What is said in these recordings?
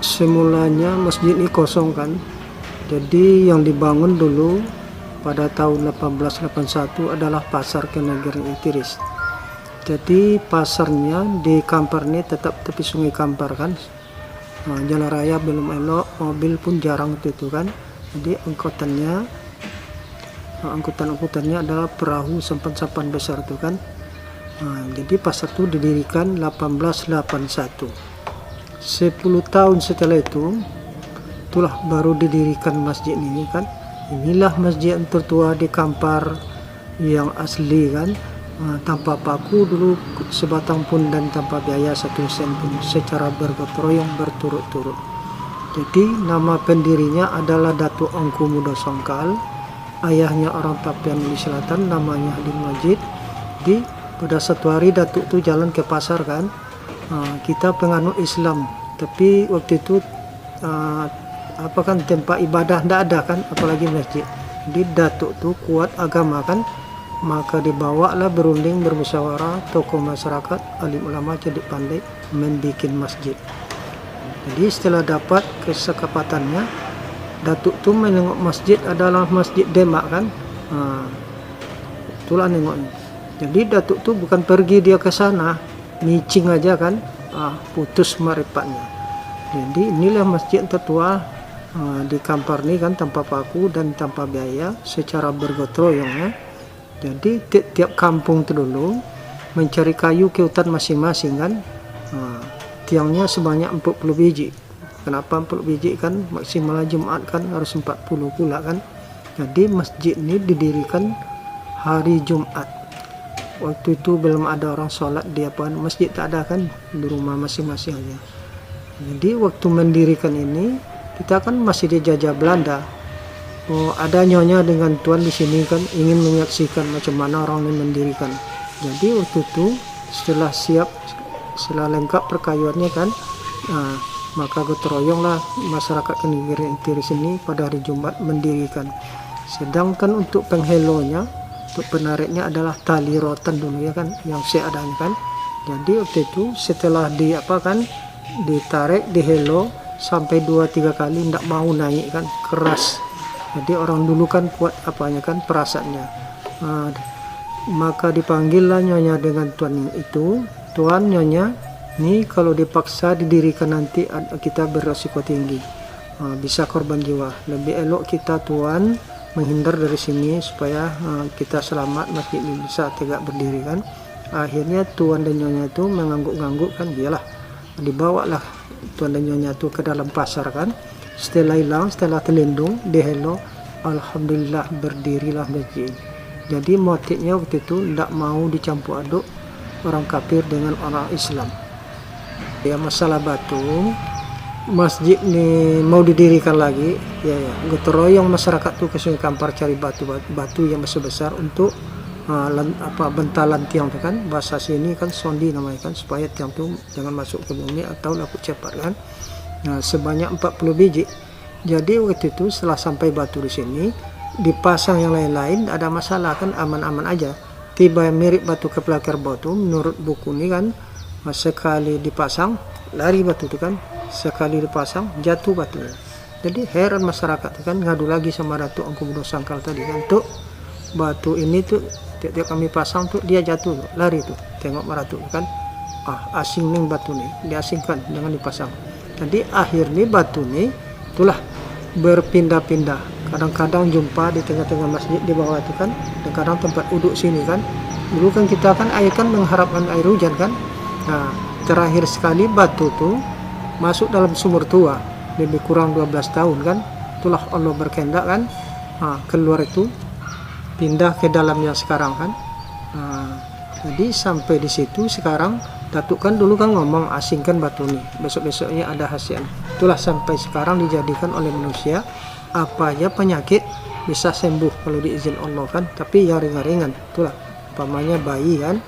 Semulanya masjid ini kosong kan. Jadi yang dibangun dulu pada tahun 1881 adalah pasar Kenegiri Tiris. Jadi pasarnya di Kampar ini tetap tepi Sungai Kampar kan. Jalan raya belum elok, mobil pun jarang itu kan. Jadi angkutannya adalah perahu sampan-sampan besar itu kan. Jadi pasar itu didirikan 1881. 10 tahun setelah itu, itulah baru didirikan masjid ini kan. Inilah masjid yang tertua di Kampar yang asli kan. Tanpa paku dulu sebatang pun dan tanpa biaya 1 sen pun, secara bergotong royong berturut-turut. Jadi nama pendirinya adalah Datuk Engku Muda Songkal, ayahnya orang Tapian di Selatan, namanya Hadim Majid. Di pada satu hari Datuk tuh jalan ke pasar kan. Kita penganut Islam, tapi waktu itu tempat ibadah tidak ada kan, apalagi masjid. Jadi Datuk tuh kuat agama kan, maka dibawalah berunding bermusyawarah tokoh masyarakat, alim ulama jadi pandai membikin masjid. Jadi setelah dapat kesepakatannya, Datuk tuh menengok masjid adalah masjid Demak kan. Itulah nengoknya. Jadi Datuk tuh bukan pergi dia ke sana, micing aja kan, putus maripatnya. Jadi inilah masjid yang tertua di Kampar ini kan, tanpa paku dan tanpa biaya, secara bergotong royong ya. Jadi tiap kampung itu dulu mencari kayu ke hutan masing-masing kan. Tiangnya sebanyak 40 biji. Kenapa 40 biji kan? Maksimal Jumat kan harus 40 pula kan. Jadi masjid ini didirikan hari Jumat. Waktu itu belum ada orang sholat di masjid, tak ada kan, di rumah masing-masing aja. Jadi waktu mendirikan ini kita kan masih dijajah Belanda. Ada nyonya dengan tuan di sini kan, ingin menyaksikan macam mana orang ini mendirikan. Jadi waktu itu setelah lengkap perkayuannya kan, maka gotong royonglah masyarakat Kenegiri Tiris ini pada hari Jumat mendirikan. Sedangkan untuk penghelonya, untuk penariknya adalah tali rotan dulu ya kan, yang seadanya kan. Jadi waktu itu setelah ditarik, dihelo sampai 2-3 kali tidak mau naik kan, keras. Jadi orang dulu kan kuat perasaannya. Maka dipanggillah nyonya dengan tuan itu. Tuan, nyonya, ini kalau dipaksa didirikan nanti kita beresiko tinggi, bisa korban jiwa. Lebih elok kita tuan menghindar dari sini supaya kita selamat, masjid ini bisa tegak berdiri kan. Akhirnya tuan dan nyonya itu mengangguk-ngangguk kan, iyalah, dibawalah tuan dan nyonya itu ke dalam pasar kan. Setelah terlindung, dihelo, alhamdulillah berdirilah masjid. Jadi motifnya waktu itu tidak mau dicampur aduk orang kafir dengan orang Islam. Ya, masalah batu, masjid ini mau didirikan lagi, ya gotong royong masyarakat tuh ke Sungai Kampar cari batu yang besar-besar untuk bentalan tiang tuh kan. Bahasa sini kan sondi namanya kan, supaya tiang tuh jangan masuk ke bumi atau laku cepat kan. Sebanyak 40 biji. Jadi waktu itu setelah sampai batu di sini, dipasang yang lain-lain, ada masalah kan, aman-aman aja. Tiba mirip batu kepelakar batu, menurut buku ini kan, sekali dipasang lari batu itu kan, sekali dipasang jatuh batunya. Jadi heran masyarakat kan, ngadu lagi sama Datuk Engku Muda Songkal tadi kan, tuh batu ini tuh tiap kami pasang tuh dia jatuh tuh, lari tuh, tengok Datuk kan, asing nih batu nih, diasingkan, jangan dipasang. Jadi akhirnya batu nih itulah berpindah-pindah. Kadang-kadang jumpa di tengah-tengah masjid di bawah itu kan, dan kadang tempat uduk sini kan. Dulu kan kita kan air kan mengharapkan air hujan kan. Terakhir sekali batu tuh masuk dalam sumur tua, lebih kurang 12 tahun kan. Itulah Allah berkehendak kan, keluar itu pindah ke dalamnya sekarang kan. Jadi sampai di situ sekarang. Datuk kan dulu kan ngomong asingkan batu nih, besok-besoknya ada hasil. Itulah sampai sekarang dijadikan oleh manusia, apa aja penyakit bisa sembuh kalau diizin Allah kan, tapi ya ringan-ringan. Itulah umpamanya bayi kan,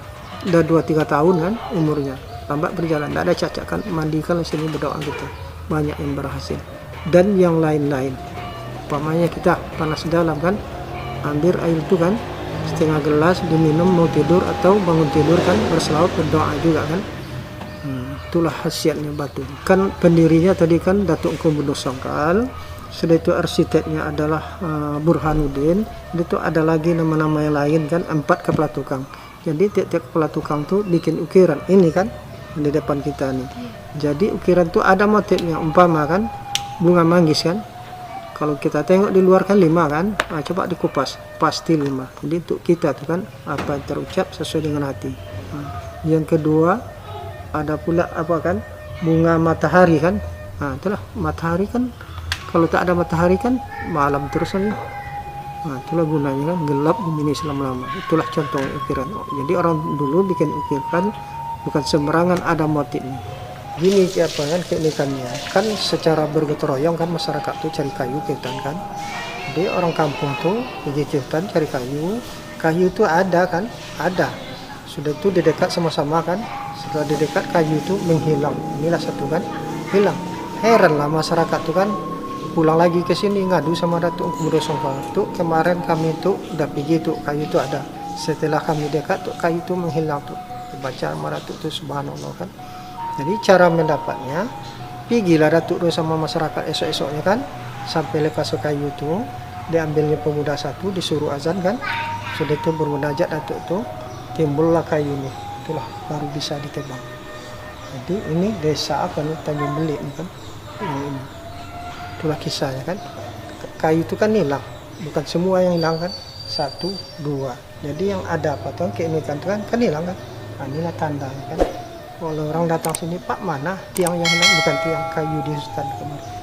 udah 2-3 tahun kan umurnya, lambat berjalan, tidak ada cacat kan, mandikan di sini berdoa gitu, banyak yang berhasil. Dan yang lain-lain, umpamanya kita panas dalam kan, ambil air itu kan, setengah gelas diminum mau tidur atau bangun tidur kan, berselawat berdoa juga kan. Itulah khasiatnya batu. Kan pendirinya tadi kan Datuk Engku Bundo Songkal. Sudah itu arsiteknya adalah Burhanuddin. Itu ada lagi nama-nama yang lain kan, 4 kepala tukang. Jadi tiap-tiap kepala tukang tuh bikin ukiran. Ini kan di depan kita nih. Jadi ukiran tuh ada motifnya, umpama kan bunga manggis kan. Kalau kita tengok di luar kan 5 kan. Coba dikupas, pasti 5. Jadi untuk kita tuh kan apa yang terucap sesuai dengan hati. Yang kedua ada pula apa kan, bunga matahari kan. Itulah matahari kan, kalau tak ada matahari kan malam terus kan. Itulah gunanya kan, gelap gemini selama-lama. Itulah contoh ukiran. Jadi orang dulu bikin ukiran bukan sembarangan, ada motifnya. Gini apa kan keunikannya kan, secara bergotong royong kan masyarakat tuh cari kayu ke hutan kan. Jadi orang kampung tuh pergi ke hutan cari kayu tuh ada kan, ada. Sudah itu didekat sama-sama kan, setelah didekat kayu itu menghilang. Inilah satu kan hilang. Heran lah masyarakat tuh kan, pulang lagi ke sini ngadu sama Datuk Engku Bundo Songkal. Tuh kemarin kami tuh udah pergi tuh kayu tuh ada. Setelah kami dekat tuh kayu tuh menghilang tuh. Baca sama Datuk tuh subhanallah kan. Jadi cara mendapatnya, pergilah Datuk tuh sama masyarakat esok-esoknya kan, sampai lepas kayu tuh, diambilnya pemuda satu, disuruh azan kan. Sudah itu bermunajat Datuk tuh, timbullah kayu nih. Itulah baru bisa ditebang. Jadi ini desa apa nih, Tanjung Belik kan. Ini. Itulah kisahnya kan. Kayu itu kan hilang, bukan semua yang hilang kan, 1, 2. Jadi yang ada apa tuh keunikan tuh kan hilang kan. Inilah tandanya kan. Kalau orang datang sini, Pak mana tiang yang hilang, bukan tiang kayu di hutan kemarin.